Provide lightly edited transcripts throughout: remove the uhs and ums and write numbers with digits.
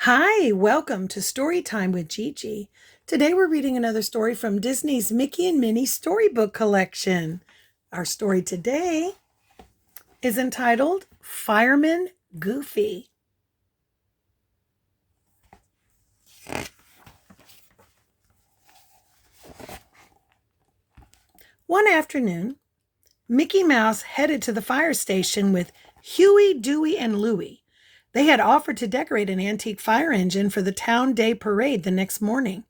Hi, welcome to Story Time with Gigi. Today we're reading another story from Disney's Mickey and Minnie Storybook Collection. Our story today is entitled Fireman Goofy. One afternoon, Mickey Mouse headed to the fire station with Huey, Dewey, and Louie. They had offered to decorate an antique fire engine for the town day parade the next morning.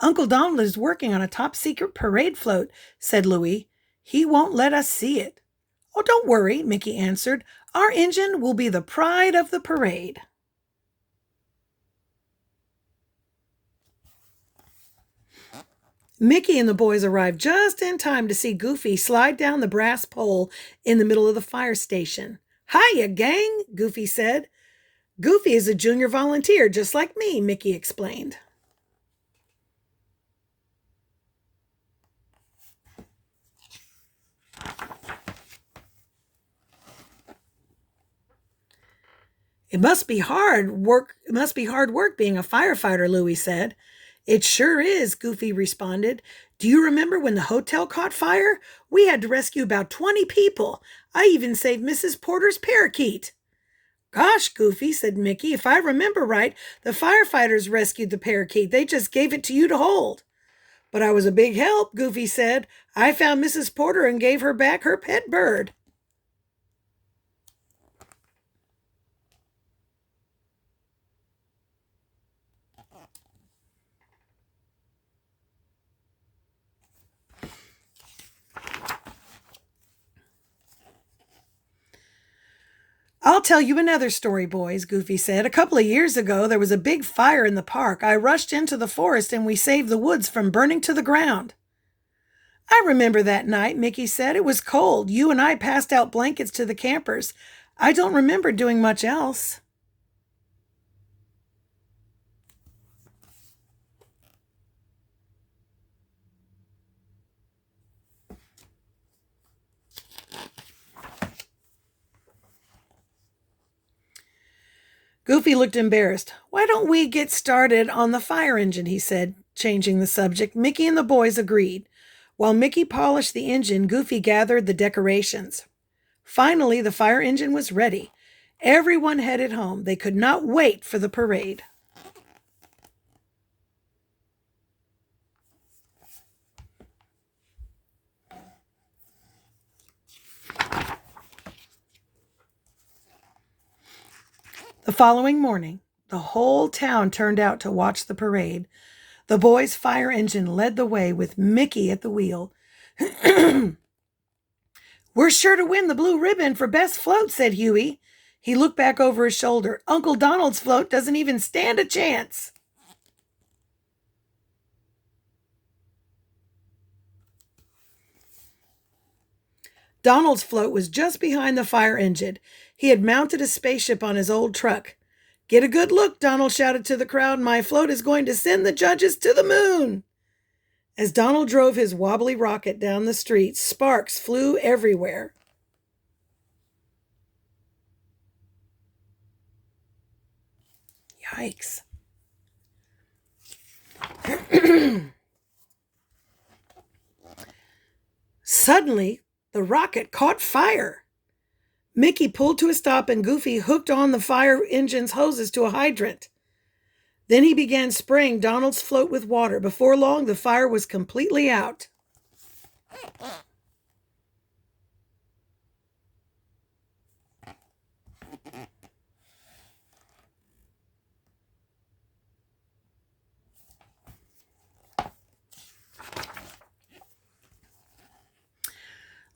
Uncle Donald is working on a top-secret parade float, said Louis. He won't let us see it. Oh, don't worry, Mickey answered. Our engine will be the pride of the parade. Mickey and the boys arrived just in time to see Goofy slide down the brass pole in the middle of the fire station. Hiya, gang, Goofy said. Goofy is a junior volunteer, just like me, Mickey explained. It must be hard work being a firefighter, Louie said. It sure is, Goofy responded. Do you remember when the hotel caught fire? We had to rescue about 20 people. I even saved Mrs. Porter's parakeet. Gosh, Goofy, said Mickey, if I remember right, the firefighters rescued the parakeet. They just gave it to you to hold. But I was a big help, Goofy said. I found Mrs. Porter and gave her back her pet bird. I'll tell you another story, boys, Goofy said. A couple of years ago, there was a big fire in the park. I rushed into the forest and we saved the woods from burning to the ground. I remember that night, Mickey said. It was cold. You and I passed out blankets to the campers. I don't remember doing much else. Goofy looked embarrassed. Why don't we get started on the fire engine, he said, changing the subject. Mickey and the boys agreed. While Mickey polished the engine, Goofy gathered the decorations. Finally, the fire engine was ready. Everyone headed home. They could not wait for the parade. The following morning, the whole town turned out to watch the parade. The boys' fire engine led the way with Mickey at the wheel. We're sure to win the blue ribbon for best float, said Huey. He looked back over his shoulder. Uncle Donald's float doesn't even stand a chance. Donald's float was just behind the fire engine. He had mounted a spaceship on his old truck. Get a good look, Donald shouted to the crowd. My float is going to send the judges to the moon. As Donald drove his wobbly rocket down the street, sparks flew everywhere. Yikes. Suddenly, the rocket caught fire. Mickey pulled to a stop and Goofy hooked on the fire engine's hoses to a hydrant. Then he began spraying Donald's float with water. Before long, the fire was completely out.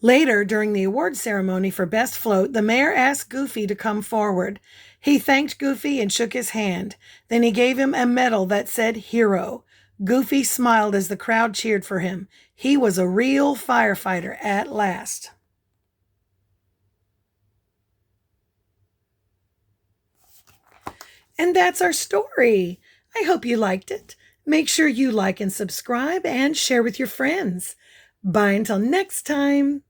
Later, during the award ceremony for Best Float, the mayor asked Goofy to come forward. He thanked Goofy and shook his hand. Then he gave him a medal that said Hero. Goofy smiled as the crowd cheered for him. He was a real firefighter at last. And that's our story. I hope you liked it. Make sure you like and subscribe and share with your friends. Bye until next time.